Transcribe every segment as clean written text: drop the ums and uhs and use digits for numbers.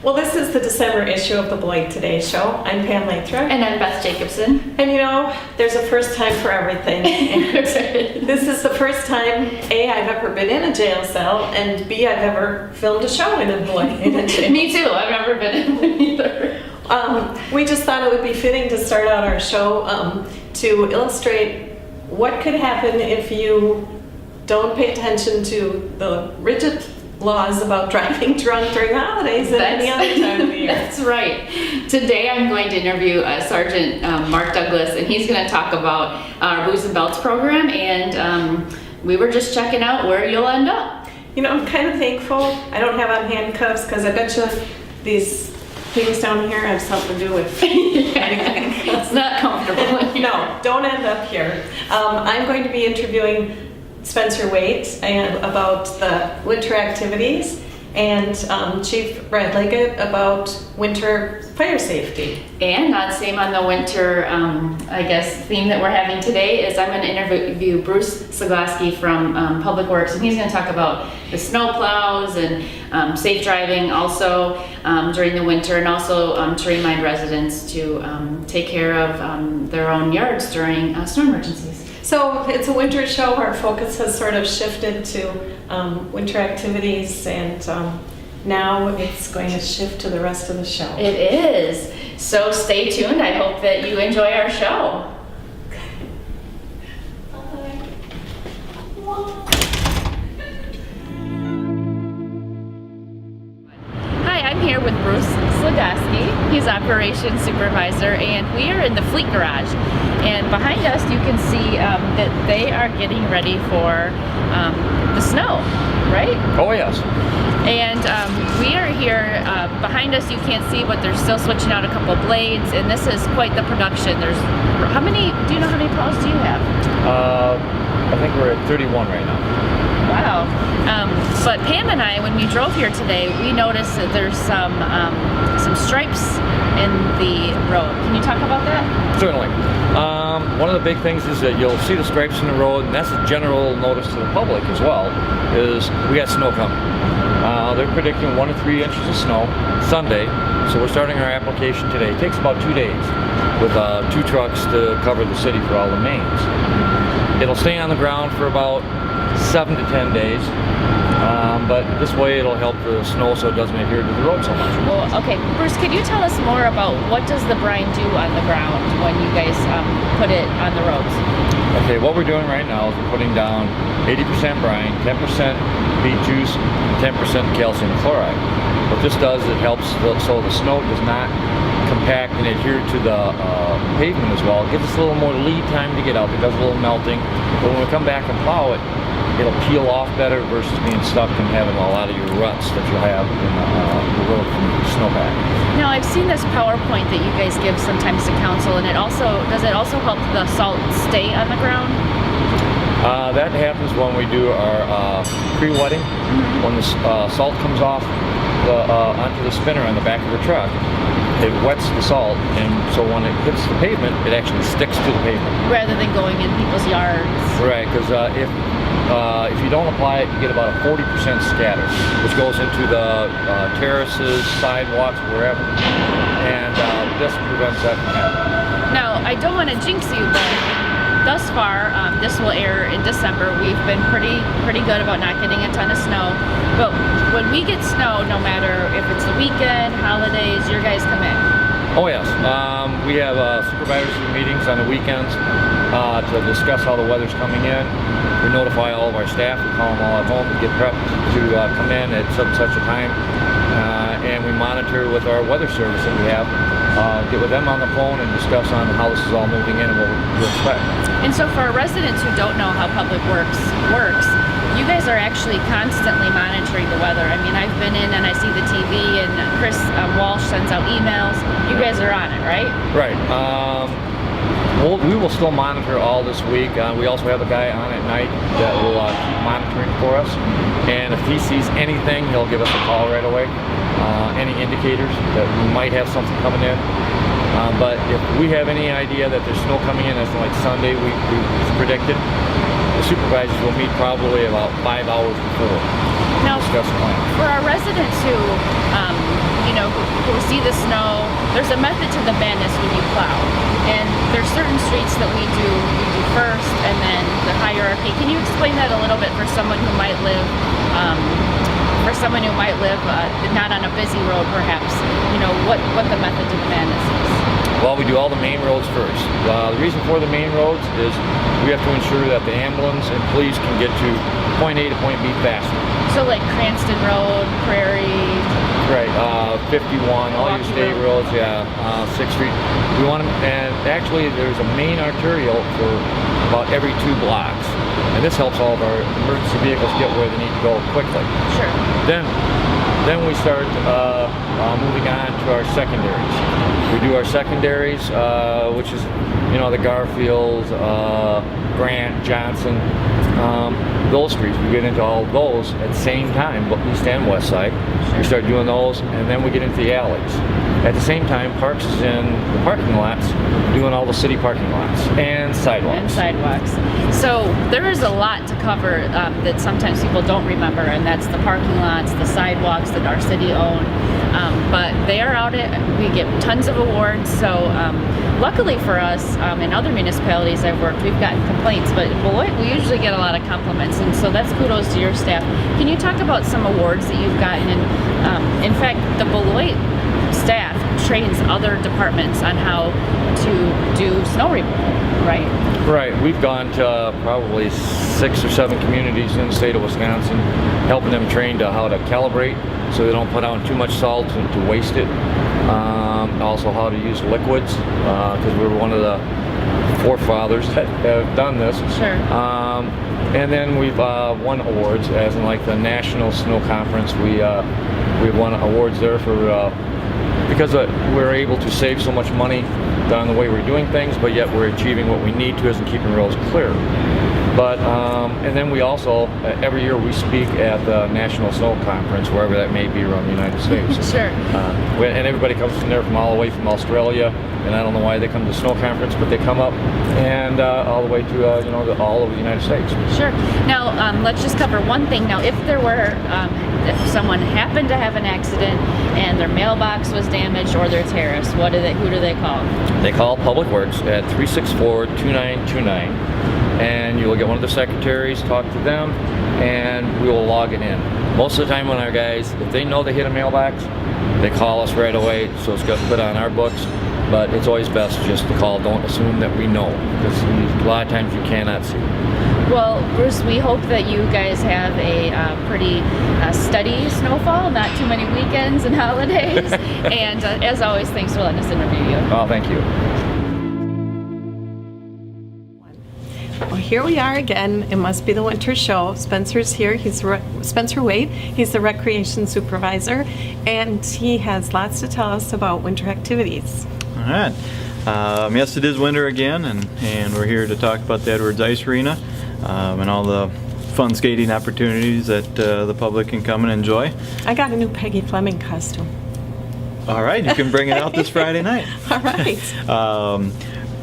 Well, this is the December issue of the Beloit Today Show. I'm Pam Lathrop. And I'm Beth Jacobson. And you know, there's a first time for everything. And this is the first time, A, I've ever been in a jail cell, and B, I've ever filmed a show in a Beloit jail. Me too, I've never been in one either. We just thought it would be fitting to start out our show to illustrate what could happen if you don't pay attention to the rigid laws about driving drunk during holidays and any other time of the year. That's right. Today I'm going to interview Sergeant Mark Douglas, and he's going to talk about our Booze and Belts program, and we were just checking out where you'll end up. You know, I'm kind of thankful I don't have on handcuffs, because I bet you these things down here have something to do with It's not comfortable. No, don't end up here. I'm going to be interviewing Spencer Waite about the winter activities, and Chief Brad Leggett about winter fire safety. And same on the winter, I guess, theme that we're having today is I'm going to interview Bruce Saglaski from Public Works, and he's going to talk about the snow plows and safe driving also during the winter, and also to remind residents to take care of their own yards during snow emergencies. So it's a winter show. Our focus has sort of shifted to winter activities, and now it's going to shift to the rest of the show. It is. So stay tuned. I hope that you enjoy our show. Hi, I'm here with Bruce Saglaski. He's operations supervisor, and we are in the fleet garage. And behind us, you can see that they are getting ready for the snow, right? Oh, yes. And we are here, behind us you can't see, but they're still switching out a couple blades, and this is quite the production. Do you know how many plows do you have? I think we're at 31 right now. Wow. But Pam and I, when we drove here today, we noticed that there's some stripes in the road. Can you talk about that? Certainly. One of the big things is that you'll see the stripes in the road, and that's a general notice to the public as well, is we got snow coming. They're predicting 1 to 3 inches of snow Sunday, so we're starting our application today. It takes about 2 days with 2 trucks to cover the city for all the mains. It'll stay on the ground for about 7 to 10 days, but this way it'll help the snow so it doesn't adhere to the road so much. Well, okay, Bruce, could you tell us more about what does the brine do on the ground when you guys put it on the roads? Okay, what we're doing right now is we're putting down 80% brine, 10% beet juice, and 10% calcium chloride. What this does, it helps so the snow does not compact and adhere to the pavement as well. It gives us a little more lead time to get out. It does a little melting, but when we come back and plow it, it'll peel off better versus being stuck and having a lot of your ruts that you'll have in the road from the snowpack. Now, I've seen this PowerPoint that you guys give sometimes to council, and does it also help the salt stay on the ground? That happens when we do our pre-wetting. When the salt comes off onto the spinner on the back of the truck, it wets the salt, and so when it hits the pavement, it actually sticks to the pavement. Rather than going in people's yards. Right, because if you don't apply it, you get about a 40% scatter, which goes into the terraces, sidewalks, wherever, and this prevents that from happening. Now, I don't want to jinx you, but thus far, this will air in December. We've been pretty good about not getting a ton of snow. But when we get snow, no matter if it's the weekend, holidays, your guys come in. Oh yes, we have supervisory meetings on the weekends to discuss how the weather's coming in. We notify all of our staff, we call them all at home to get prepped to come in at such a time. And we monitor with our weather service that we have, get with them on the phone and discuss on how this is all moving in and what we expect. And so for residents who don't know how Public Works works, you guys are actually constantly monitoring the weather. I mean, I've been in and I see the TV, and Chris Walsh sends out emails. You guys are on it, right? Right. We will still monitor all this week. We also have a guy on at night that will keep monitoring for us. And if he sees anything, he'll give us a call right away. Any indicators that we might have something coming in. But if we have any idea that there's snow coming in, as like Sunday we predicted, the supervisors will meet probably about 5 hours before. Now, discuss plans. For our residents who, who see the snow, there's a method to the madness when you plow. And there's certain streets that we do first, and then the hierarchy. Can you explain that a little bit for someone who might live, not on a busy road, perhaps? You know, what the method to the madness is. Well, we do all the main roads first. The reason for the main roads is we have to ensure that the ambulance and police can get to point A to point B faster. So like Cranston Road, Prairie. Right, 51, all your state roads, yeah, 6th Street. We want them, and actually there's a main arterial for about every 2 blocks. And this helps all of our emergency vehicles get where they need to go quickly. Sure. Then we start moving on to our secondaries. We do our secondaries, which is, you know, the Garfield, Grant, Johnson, those streets. We get into all those at the same time, but east and west side. We start doing those, and then we get into the alleys. At the same time, Parks is in the parking lots, doing all the city parking lots and sidewalks. So there is a lot to cover that sometimes people don't remember, and that's the parking lots, the sidewalks that our city own. But they are out we get tons of awards. So luckily for us, in other municipalities I've worked, we've gotten complaints, but in Beloit we usually get a lot of compliments, and so that's kudos to your staff. Can you talk about some awards that you've gotten? And in fact, the Beloit staff trains other departments on how to do snow removal, right? Right. We've gone to probably 6 or 7 communities in the state of Wisconsin, helping them train to how to calibrate so they don't put on too much salt to waste it. Also how to use liquids, because we were one of the forefathers that have done this. Sure. And then we've won awards, as in like the National Snow Conference. We've won awards there for because we're able to save so much money on the way we're doing things, but yet we're achieving what we need to as in keeping roads clear. But and then we also every year we speak at the National Snow Conference, wherever that may be around the United States. Sure. And everybody comes from there from all the way from Australia, and I don't know why they come to the snow conference, but they come up and all the way to all over the United States. Sure. Now let's just cover one thing. Now, if there were if someone happened to have an accident and their mailbox was damaged or their terrace, who do they call? They call Public Works at 364-2929, and you will get one of the secretaries, talk to them, and we will log it in. Most of the time when our guys, if they know they hit a mailbox, they call us right away, so it's got put on our books. But it's always best just to call. Don't assume that we know, because a lot of times you cannot see. Well, Bruce, we hope that you guys have a pretty steady snowfall, not too many weekends and holidays. And as always, thanks for letting us interview you. Oh, thank you. Well, here we are again. It must be the winter show. Spencer's here. He's Spencer Waite. He's the recreation supervisor, and he has lots to tell us about winter activities. All right. Yes, it is winter again, and we're here to talk about the Edwards Ice Arena and all the fun skating opportunities that the public can come and enjoy. I got a new Peggy Fleming costume. All right, you can bring it out this Friday night. All right.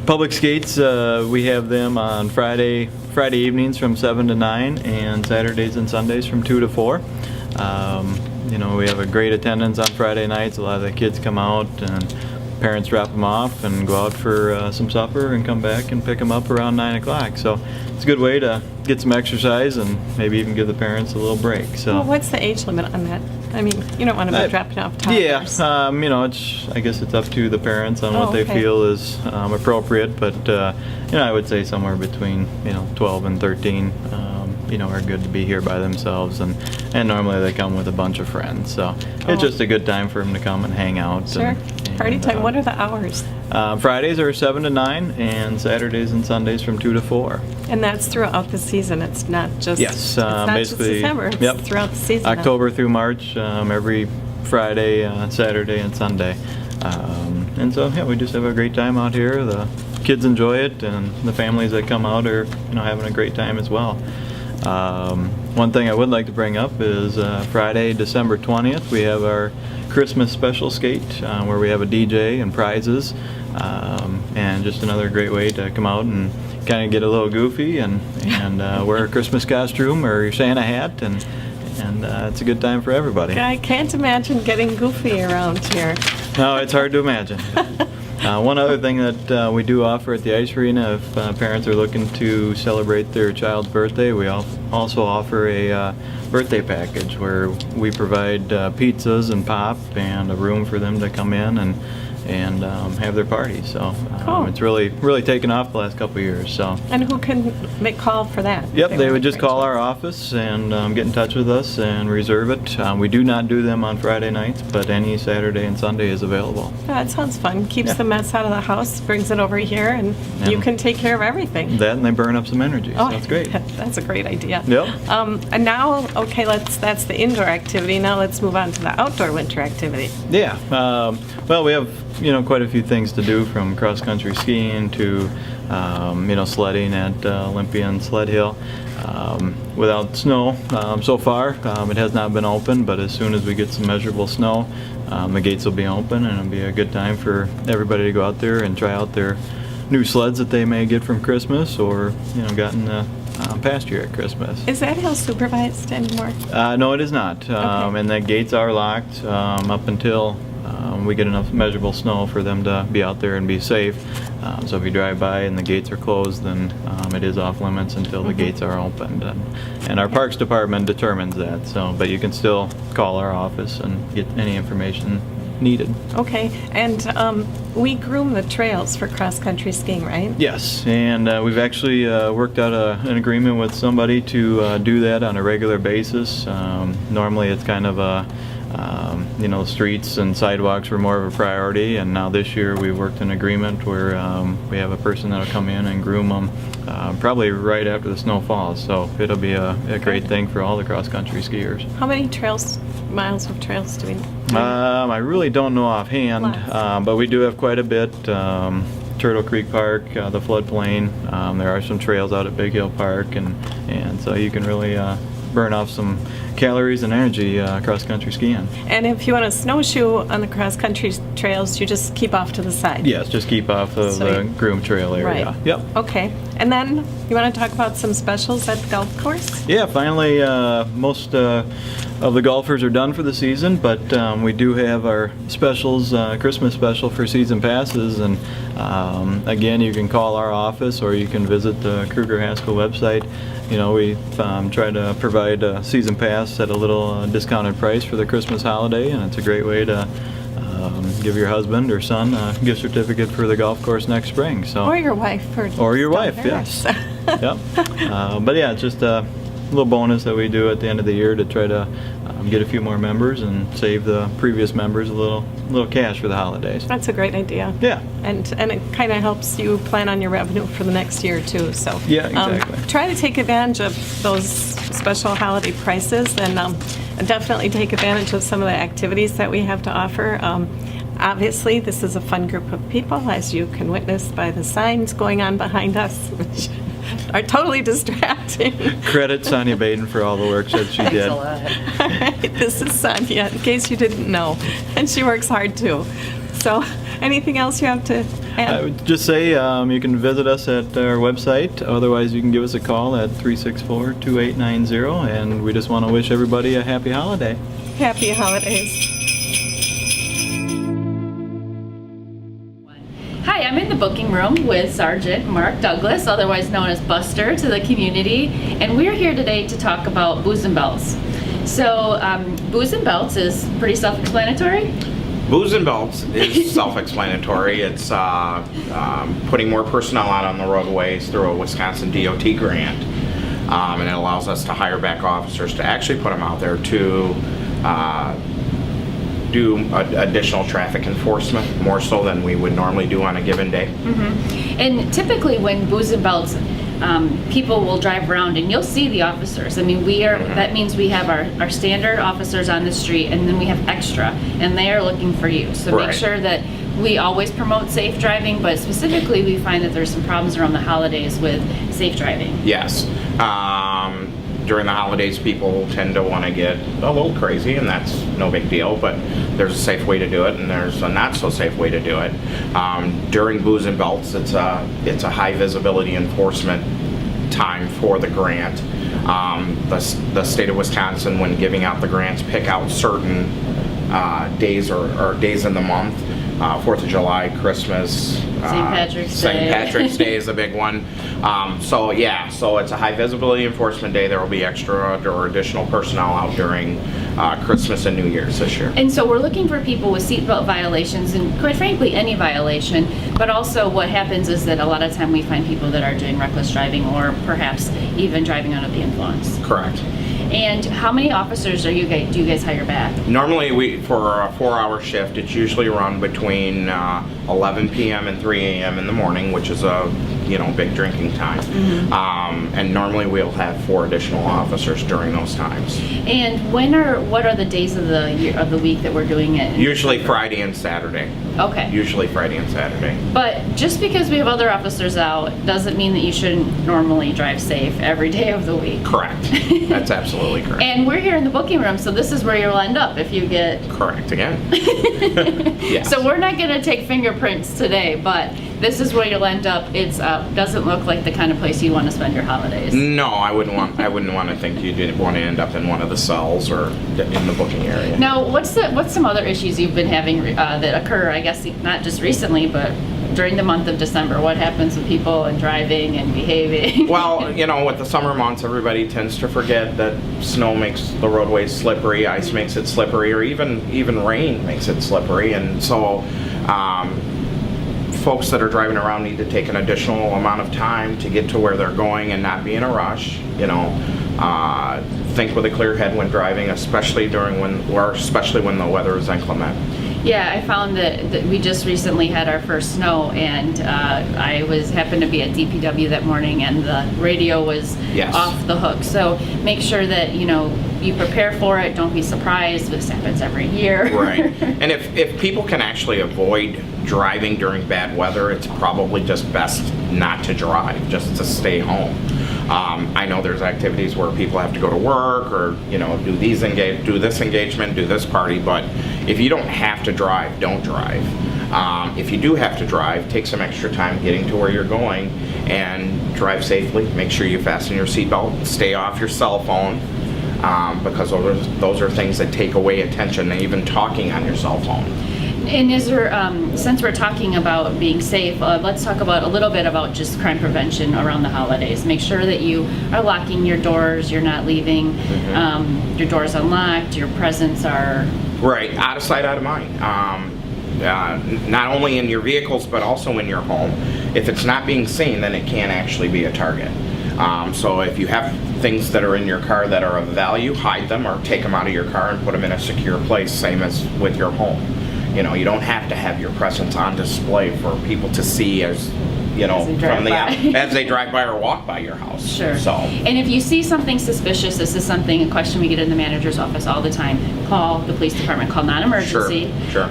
Public skates, we have them on Friday evenings from 7 to 9, and Saturdays and Sundays from 2 to 4. We have a great attendance on Friday nights. A lot of the kids come out, and parents drop them off and go out for some supper and come back and pick them up around 9 o'clock. So it's a good way to get some exercise and maybe even give the parents a little break. So. Well, what's the age limit on that? I mean, you don't want to be dropping off toddlers. Yeah, I guess it's up to the parents on what they feel is appropriate, but I would say somewhere between 12 and 13 are good to be here by themselves, and normally they come with a bunch of friends, so it's just a good time for them to come and hang out. Sure. Party time. What are the hours? Fridays are 7 to 9, and Saturdays and Sundays from 2 to 4. And that's throughout the season. It's not just it's not basically just December. It's throughout the season. October through March, every Friday, Saturday, and Sunday. And so we just have a great time out here. The kids enjoy it, and the families that come out are having a great time as well. One thing I would like to bring up is Friday, December 20th, we have our Christmas special skate where we have a DJ and prizes, and just another great way to come out and kind of get a little goofy and wear a Christmas costume or your Santa hat and and it's a good time for everybody. I can't imagine getting goofy around here. No, it's hard to imagine. One other thing that we do offer at the ice arena, if parents are looking to celebrate their child's birthday, we also offer a birthday package where we provide pizzas and pop and a room for them to come in and have their party. So Cool. it's really taken off the last couple of years. So. And who can make call for that? Yep, they want would to just call arrange our office and get in touch with us and reserve it. We do not do them on Friday nights, but any Saturday and Sunday is available. it? That sounds fun. Keeps Yeah. the mess out of the house, brings it over here, and you And- can take care of everything. That and they burn up some energy, so that's great. That's a great idea. Yep. And now, okay, that's the indoor activity. Now let's move on to the outdoor winter activity. Yeah, well, we have quite a few things to do, from cross-country skiing to sledding at Olympia and Sled Hill. Without snow so far, it has not been open, but as soon as we get some measurable snow, the gates will be open, and it'll be a good time for everybody to go out there and try out their new sleds that they may get from Christmas or gotten past year at Christmas. Is that hill supervised anymore? No, it is not. Okay. And the gates are locked up until we get enough measurable snow for them to be out there and be safe. So if you drive by and the gates are closed, then it is off limits until the gates are opened. And our Parks Department determines that. So, but you can still call our office and get any information needed. Okay, and we groom the trails for cross-country skiing, right? Yes, and we've actually worked out an agreement with somebody to do that on a regular basis. Normally it's kind of a streets and sidewalks were more of a priority, and now this year we've worked an agreement where we have a person that'll come in and groom them probably right after the snow falls. So it'll be a great thing for all the cross-country skiers. How many miles of trails do we I really don't know offhand, Lots. but we do have quite a bit. Turtle Creek Park, the floodplain. There are some trails out at Big Hill Park, and so you can really burn off some calories and energy cross-country skiing. And if you want to snowshoe on the cross-country trails, you just keep off to the side. Yes, just keep off of So the you- groomed trail area. Right. Yep. Okay. And then you want to talk about some specials at the golf course? Yeah, finally, most of the golfers are done for the season, but we do have our specials, Christmas special for season passes, and again, you can call our office or you can visit the Kruger Haskell website. We try to provide a season pass at a little discounted price for the Christmas holiday, and it's a great way to give your husband or son a gift certificate for the golf course next spring. So. Or your wife. Or your wife, Harris. yes. Yep. But yeah, it's just a little bonus that we do at the end of the year to try to get a few more members and save the previous members a little cash for the holidays. That's a great idea. Yeah. And it kind of helps you plan on your revenue for the next year too. So Yeah, exactly. Try to take advantage of those special holiday prices, and definitely take advantage of some of the activities that we have to offer. Obviously, this is a fun group of people, as you can witness by the signs going on behind us, which are totally distracting. Credit Sonia Baden for all the work that she did. All right, this is Sonia, in case you didn't know, and she works hard too. So, anything else you have to add? I would just say you can visit us at our website. Otherwise, you can give us a call at 364-2890, and we just want to wish everybody a happy holiday. Happy holidays. Hi, I'm in the booking room with Sergeant Mark Douglas, otherwise known as Buster to the community, and we're here today to talk about Booze and Belts. So, Booze and Belts is pretty self-explanatory. Booze and Belts is self-explanatory. It's putting more personnel out on the roadways through a Wisconsin DOT grant, and it allows us to hire back officers to actually put them out there to do additional traffic enforcement, more so than we would normally do on a given day. And typically when Booze and Belts, people will drive around and you'll see the officers. I mean, that means we have our standard officers on the street, and then we have extra, and they are looking for you. So Right. make sure that we always promote safe driving, but specifically we find that there's some problems around the holidays with safe driving. Yes. During the holidays, people tend to want to get a little crazy, and that's no big deal, but there's a safe way to do it, and there's a not so safe way to do it. During Booze and Belts, it's a high visibility enforcement time for the grant. The state of Wisconsin, when giving out the grants, pick out certain days or days in the month. 4th of July, Christmas, St. Patrick's Day is a big one. So it's a high visibility enforcement day. There will be extra or additional personnel out during Christmas and New Year's this year. And so we're looking for people with seatbelt violations, and quite frankly, any violation. But also what happens is that a lot of time we find people that are doing reckless driving or perhaps even driving under the influence. Correct. And how many officers do you guys hire back? Normally, for a 4-hour shift, it's usually run between 11 p.m. and 3 a.m. in the morning, which is a big drinking time. And normally we'll have 4 additional officers during those times. And what are the days of the week that we're doing it? Usually Friday and Saturday. Okay. Usually Friday and Saturday. But just because we have other officers out doesn't mean that you shouldn't normally drive safe every day of the week. Correct. That's absolutely correct. And we're here in the booking room, so this is where you'll end up if you get... Correct again. Yes. So we're not going to take fingerprints today, but this is where you'll end up. It doesn't look like the kind of place you want to spend your holidays. No, I wouldn't want to think you didn't want to end up in one of the cells or in the booking area. Now, what's some other issues you've been having that occur, I guess, not just recently, but during the month of December? What happens with people and driving and behaving? Well, with the summer months, everybody tends to forget that snow makes the roadways slippery, ice makes it slippery, or even rain makes it slippery. And so folks that are driving around need to take an additional amount of time to get to where they're going and not be in a rush. Think with a clear head when driving, especially when the weather is inclement. Yeah, I found that we just recently had our first snow, and I happened to be at DPW that morning, and the radio was off the hook. So make sure that you prepare for it. Don't be surprised. This happens every year. Right. And if people can actually avoid driving during bad weather, it's probably just best not to drive, just to stay home. I know there's activities where people have to go to work or do this engagement, do this party, but if you don't have to drive, don't drive. If you do have to drive, take some extra time getting to where you're going and drive safely. Make sure you fasten your seatbelt, stay off your cell phone, because those are things that take away attention, even talking on your cell phone. And is there, since we're talking about being safe, let's talk a little bit about just crime prevention around the holidays. Make sure that you are locking your doors, you're not leaving your doors unlocked, your presents are... Right, out of sight, out of mind. Not only in your vehicles, but also in your home. If it's not being seen, then it can actually be a target. So if you have things that are in your car that are of value, hide them or take them out of your car and put them in a secure place, same as with your home. You don't have to have your presence on display for people to see as they drive by or walk by your house. Sure. So. And if you see something suspicious, this is a question we get in the manager's office all the time. Call the police department. Call non-emergency. Sure.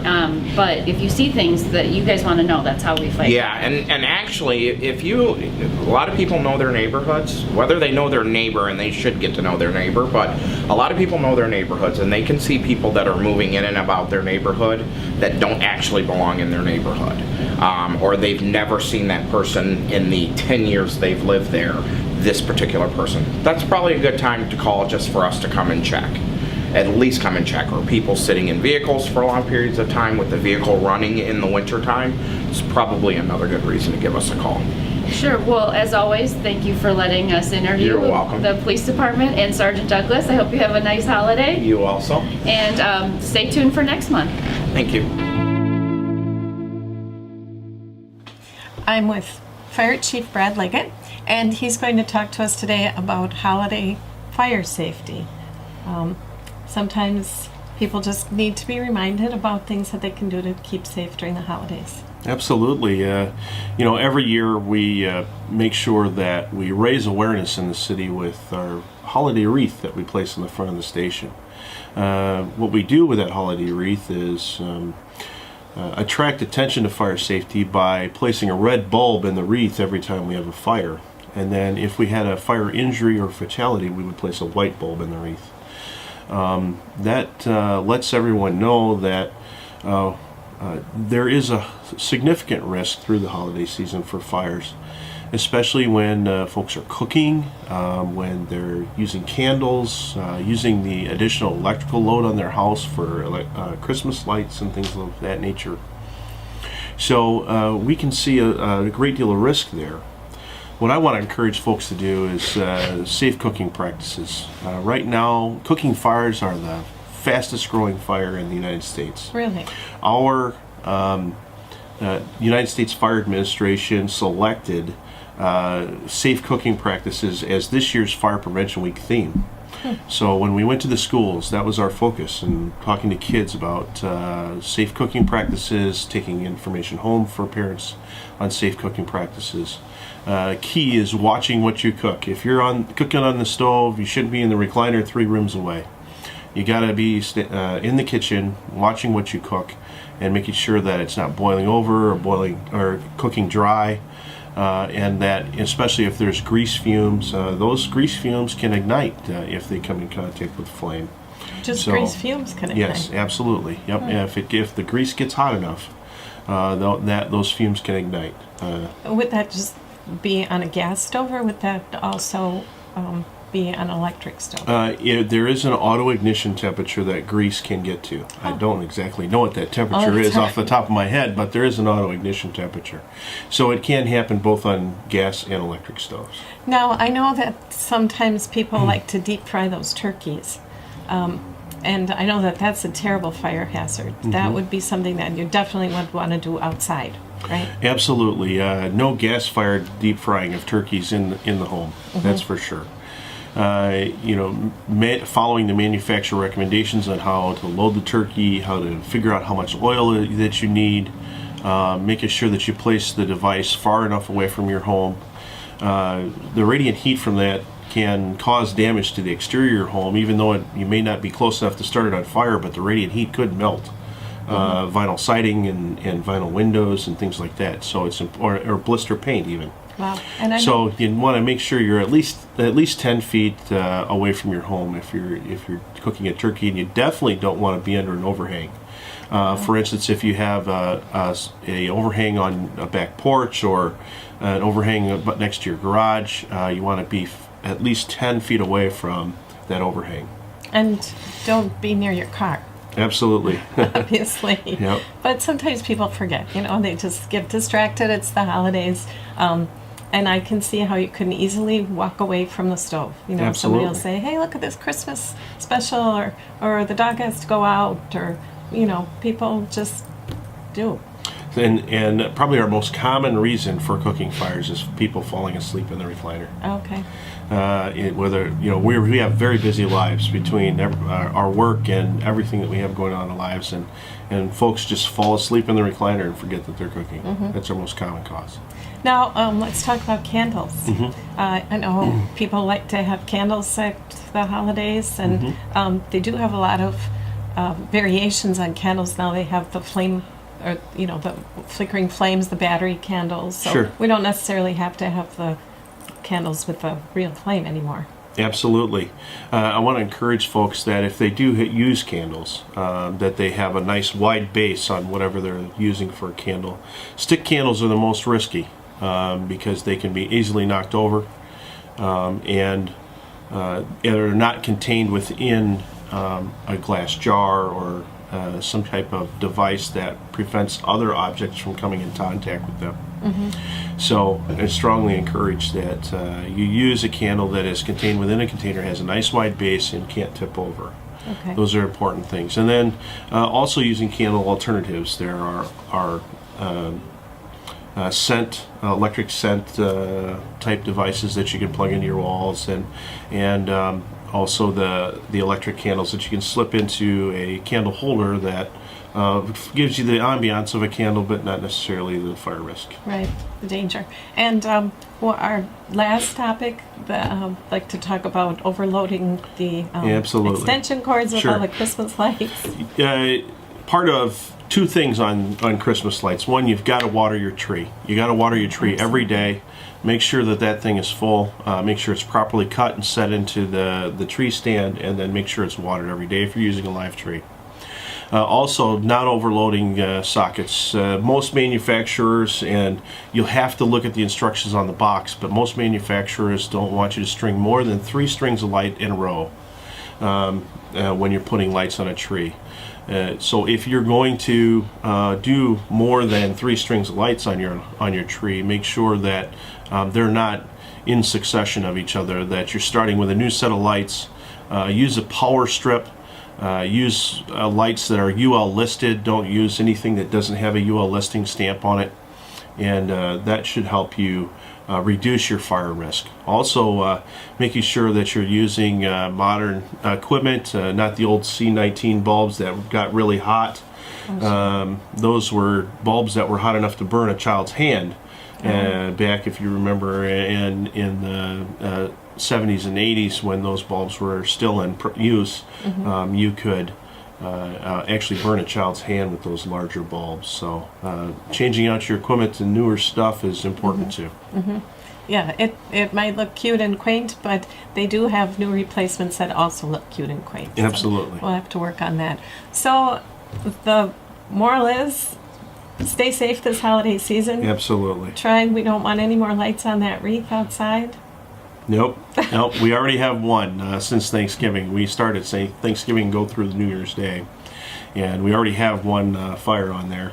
But if you see things that you guys want to know, that's how we fight. Yeah, and actually, a lot of people know their neighborhoods, whether they know their neighbor, and they should get to know their neighbor, but a lot of people know their neighborhoods, and they can see people that are moving in and about their neighborhood that don't actually belong in their neighborhood. Or they've never seen that person in the 10 years they've lived there, this particular person. That's probably a good time to call just for us to come and check. At least come and check. Or people sitting in vehicles for long periods of time with the vehicle running in the winter time, it's probably another good reason to give us a call. Sure. Well, as always, thank you for letting us interview the police department and Sergeant Douglas. I hope you have a nice holiday. You also. And stay tuned for next month. Thank you. I'm with Fire Chief Brad Liggett, and he's going to talk to us today about holiday fire safety. Sometimes people just need to be reminded about things that they can do to keep safe during the holidays. Absolutely. Every year we make sure that we raise awareness in the city with our holiday wreath that we place in the front of the station. What we do with that holiday wreath is attract attention to fire safety by placing a red bulb in the wreath every time we have a fire. And then if we had a fire injury or fatality, we would place a white bulb in the wreath. That lets everyone know that there is a significant risk through the holiday season for fires. especially when folks are cooking, when they're using candles, using the additional electrical load on their house for Christmas lights and things of that nature. So we can see a great deal of risk there. What I want to encourage folks to do is safe cooking practices. Right now, cooking fires are the fastest growing fire in the United States. Really? Our United States Fire Administration selected safe cooking practices as this year's Fire Prevention Week theme. So when we went to the schools, that was our focus, and talking to kids about safe cooking practices, taking information home for parents on safe cooking practices. Key is watching what you cook. If you're cooking on the stove, you shouldn't be in the recliner 3 rooms away. You got to be in the kitchen, watching what you cook, and making sure that it's not boiling over or cooking dry. And that, especially if there's grease fumes, those grease fumes can ignite if they come in contact with flame. Just grease fumes can ignite? Yes, absolutely. Yep. If the grease gets hot enough, those fumes can ignite. Would that just be on a gas stove, or would that also be an electric stove? There is an auto ignition temperature that grease can get to. I don't exactly know what that temperature is off the top of my head, but there is an auto ignition temperature. So it can happen both on gas and electric stoves. Now, I know that sometimes people like to deep fry those turkeys. And I know that that's a terrible fire hazard. That would be something that you definitely would want to do outside, right? Absolutely. No gas-fired deep frying of turkeys in the home. That's for sure. Following the manufacturer recommendations on how to load the turkey, how to figure out how much oil that you need, making sure that you place the device far enough away from your home. The radiant heat from that can cause damage to the exterior of your home, even though you may not be close enough to start it on fire, but the radiant heat could melt vinyl siding and vinyl windows and things like that. So or blister paint even. Wow. And so you want to make sure you're at least 10 feet away from your home if you're cooking a turkey, and you definitely don't want to be under an overhang. For instance, if you have a overhang on a back porch or an overhang next to your garage, you want to be at least 10 feet away from that overhang. And don't be near your car. Absolutely. Obviously. Yep. But sometimes people forget, they just get distracted. It's the holidays. And I can see how you can easily walk away from the stove. Absolutely. Somebody will say, hey, look at this Christmas special, or the dog has to go out, or, people just do. And probably our most common reason for cooking fires is people falling asleep in the recliner. Okay. We have very busy lives between our work and everything that we have going on in our lives, and folks just fall asleep in the recliner and forget that they're cooking. That's our most common cause. Now, let's talk about candles. I know people like to have candles at the holidays, and they do have a lot of variations on candles now. They have the flame, or the flickering flames, the battery candles. So Sure. we don't necessarily have to have the candles with the real flame anymore. Absolutely. I want to encourage folks that if they do use candles, that they have a nice wide base on whatever they're using for a candle. Stick candles are the most risky because they can be easily knocked over and are not contained within a glass jar or some type of device that prevents other objects from coming in contact with them. So I strongly encourage that you use a candle that is contained within a container, has a nice wide base, and can't tip over. Okay. Those are important things. And then also using candle alternatives. There are electric scent type devices that you can plug into your walls, and also the electric candles that you can slip into a candle holder that gives you the ambiance of a candle, but not necessarily the fire risk. Right, the danger. And our last topic, I'd like to talk about overloading the Absolutely. extension cords with Sure. all the Christmas lights. Part of two things on Christmas lights. One, you've got to water your tree. You got to water your tree every day. Make sure that thing is full. Make sure it's properly cut and set into the tree stand, and then make sure it's watered every day if you're using a live tree. Also, not overloading sockets. Most manufacturers, and you'll have to look at the instructions on the box, but most manufacturers don't want you to string more than 3 strings of light in a row when you're putting lights on a tree. So if you're going to do more than 3 strings of lights on your tree, make sure that they're not in succession of each other, that you're starting with a new set of lights. Use a power strip. Use lights that are UL listed. Don't use anything that doesn't have a UL listing stamp on it, and that should help you reduce your fire risk. Also, making sure that you're using modern equipment, not the old C19 bulbs that got really hot. Those were bulbs that were hot enough to burn a child's hand. Back, if you remember, in the 70s and 80s, when those bulbs were still in use, you could actually burn a child's hand with those larger bulbs. So changing out your equipment to newer stuff is important too. Yeah, it might look cute and quaint, but they do have new replacements that also look cute and quaint. So Absolutely. we'll have to work on that. So the moral is, stay safe this holiday season. Absolutely. We don't want any more lights on that wreath outside. Nope. We already have one since Thanksgiving. We started saying Thanksgiving go through the New Year's Day, and we already have one fire on there.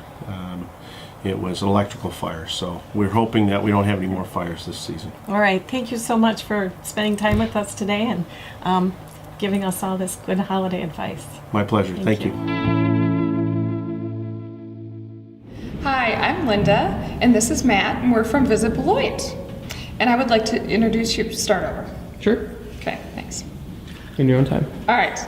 It was an electrical fire, so we're hoping that we don't have any more fires this season. All right. Thank you so much for spending time with us today and giving us all this good holiday advice. My pleasure. Thank you. Hi, I'm Linda, and this is Matt, and we're from Visit Beloit. And I would like to introduce you. Start over. Sure. Okay, thanks. In your own time. All right.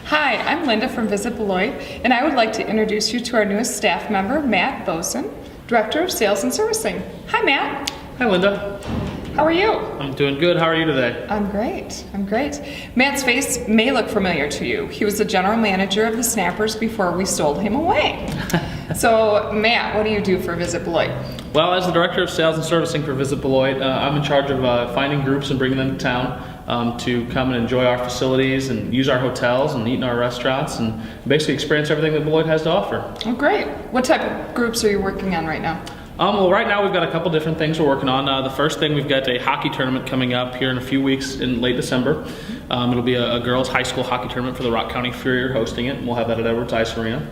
Hi, I'm Linda from Visit Beloit, and I would like to introduce you to our newest staff member, Matt Boson, Director of Sales and Servicing. Hi, Matt. Hi, Linda. How are you? I'm doing good. How are you today? I'm great. I'm great. Matt's face may look familiar to you. He was the general manager of the Snappers before we sold him away. So, Matt, what do you do for Visit Beloit? Well, as the Director of Sales and Servicing for Visit Beloit, I'm in charge of finding groups and bringing them to town to come and enjoy our facilities and use our hotels and eat in our restaurants and basically experience everything that Beloit has to offer. Oh, great. What type of groups are you working on right now? Well, right now we've got a couple different things we're working on. The first thing, we've got a hockey tournament coming up here in a few weeks in late December. It'll be a girls' high school hockey tournament for the Rock County Fury hosting it, and we'll have that at Edwards Ice Arena.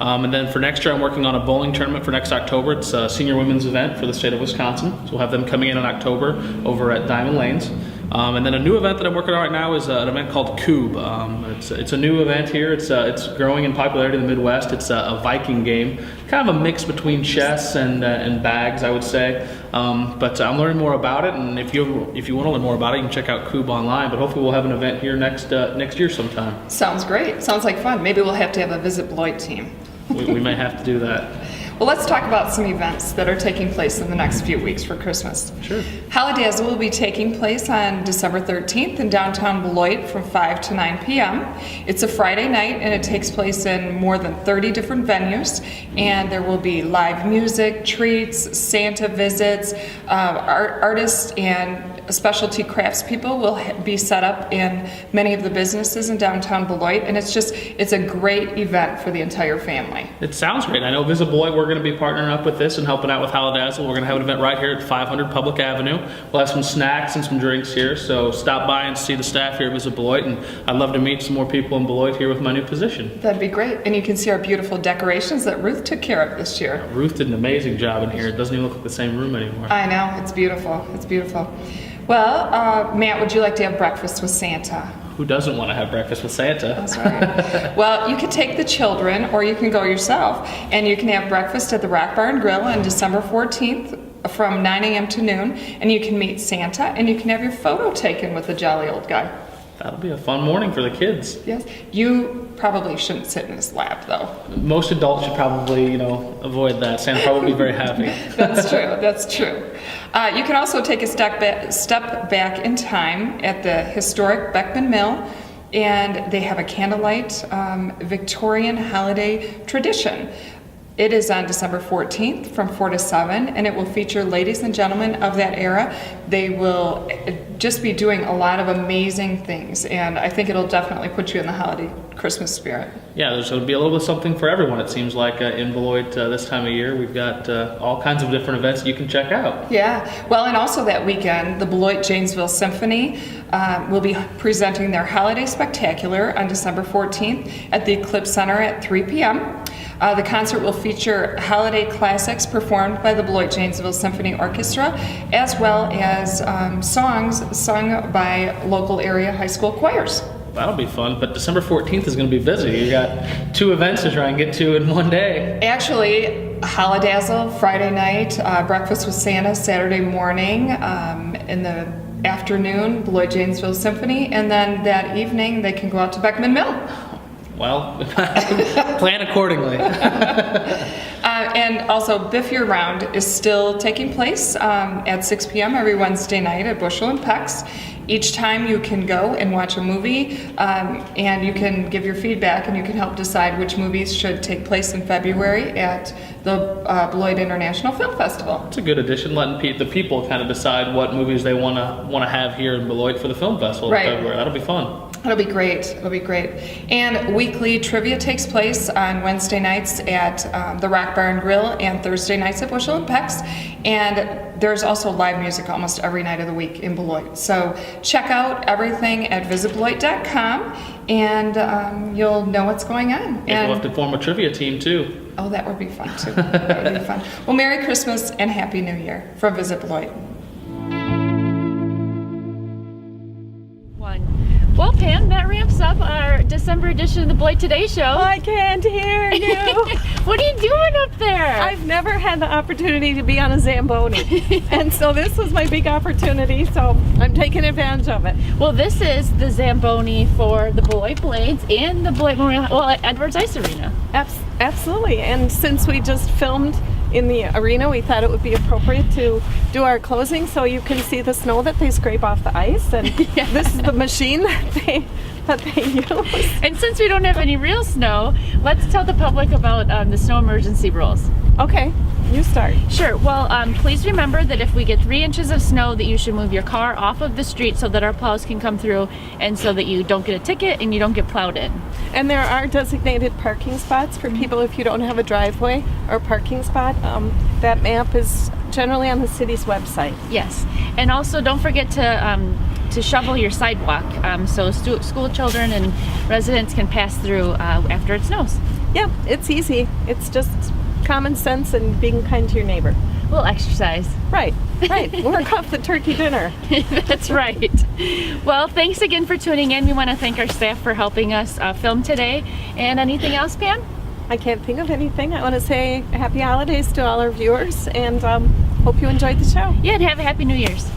And then for next year, I'm working on a bowling tournament for next October. It's a senior women's event for the state of Wisconsin, so we'll have them coming in October over at Diamond Lanes. And then a new event that I'm working on right now is an event called Cube. It's a new event here. It's growing in popularity in the Midwest. It's a Viking game, kind of a mix between chess and bags, I would say. But I'm learning more about it, and if you want to learn more about it, you can check out Cube online. But hopefully we'll have an event here next year sometime. Sounds great. Sounds like fun. Maybe we'll have to have a Visit Beloit team. We may have to do that. Well, let's talk about some events that are taking place in the next few weeks for Christmas. Sure. Holidays will be taking place on December 13th in downtown Beloit from 5 to 9 p.m. It's a Friday night, and it takes place in more than 30 different venues, and there will be live music, treats, Santa visits, artists and specialty craftspeople will be set up in many of the businesses in downtown Beloit, and it's a great event for the entire family. It sounds great. I know Visit Beloit, we're going to be partnering up with this and helping out with Holidazzle. We're going to have an event right here at 500 Public Avenue. We'll have some snacks and some drinks here, so stop by and see the staff here at Visit Beloit, and I'd love to meet some more people in Beloit here with my new position. That'd be great, and you can see our beautiful decorations that Ruth took care of this year. Ruth did an amazing job in here. It doesn't even look like the same room anymore. I know, it's beautiful. It's beautiful. Well, Matt, would you like to have breakfast with Santa? Who doesn't want to have breakfast with Santa? That's right. Well, you can take the children, or you can go yourself, and you can have breakfast at the Rock Barn Grill on December 14th from 9 a.m. to noon, and you can meet Santa, and you can have your photo taken with the jolly old guy. That'll be a fun morning for the kids. Yes. You probably shouldn't sit in his lap, though. Most adults should probably, avoid that. Santa probably be very happy. That's true. That's true. You can also take a step back in time at the historic Beckman Mill, and they have a candlelight Victorian holiday tradition. It is on December 14th from 4 to 7, and it will feature ladies and gentlemen of that era. They will just be doing a lot of amazing things, and I think it'll definitely put you in the holiday Christmas spirit. Yeah, there's going to be a little bit something for everyone, it seems like, in Beloit this time of year. We've got all kinds of different events you can check out. Yeah, well, and also that weekend, the Beloit Janesville Symphony will be presenting their Holiday Spectacular on December 14th at the Eclipse Center at 3 p.m. The concert will feature holiday classics performed by the Beloit Janesville Symphony Orchestra, as well as songs sung by local area high school choirs. That'll be fun, but December 14th is going to be busy. You got 2 events to try and get to in one day. Actually, Holidazzle Friday night, Breakfast with Santa Saturday morning, in the afternoon, Beloit Janesville Symphony, and then that evening they can go out to Beckman Mill. Well, plan accordingly. And also, Biff Year Round is still taking place at 6 p.m. every Wednesday night at Bushel and Peck's. Each time you can go and watch a movie, and you can give your feedback, and you can help decide which movies should take place in February at the Beloit International Film Festival. It's a good addition, letting the people kind of decide what movies they want to have here in Beloit for the film festival in February. That'll be fun. It'll be great. It'll be great. And weekly trivia takes place on Wednesday nights at the Rock Bar and Grill and Thursday nights at Bushel and Peck's. And there's also live music almost every night of the week in Beloit. So check out everything at VisitBeloit.com, and you'll know what's going on. Maybe we'll have to form a trivia team too. Oh, that would be fun too. That would be fun. Well, Merry Christmas and Happy New Year from Visit Beloit. Well, Pam, that wraps up our December edition of the Beloit Today Show. I can't hear you. What are you doing up there? I've never had the opportunity to be on a Zamboni. And so this was my big opportunity, so I'm taking advantage of it. Well, this is the Zamboni for the Beloit Blades and the Beloit Memorial, Edwards Ice Arena. Absolutely. And since we just filmed in the arena, we thought it would be appropriate to do our closing so you can see the snow that they scrape off the ice. And this is the machine that they use. And since we don't have any real snow, let's tell the public about the snow emergency rules. Okay, you start. Sure. Well, please remember that if we get 3 inches of snow, that you should move your car off of the street so that our plows can come through, and so that you don't get a ticket and you don't get plowed in. And there are designated parking spots for people if you don't have a driveway or parking spot. That map is generally on the city's website. Yes. And also don't forget to shovel your sidewalk so school children and residents can pass through after it snows. Yeah, it's easy. It's just common sense and being kind to your neighbor. A little exercise. Right. Work off the turkey dinner. That's right. Well, thanks again for tuning in. We want to thank our staff for helping us film today. And anything else, Pam? I can't think of anything. I want to say happy holidays to all our viewers, and hope you enjoyed the show. Yeah, and have a happy New Year's.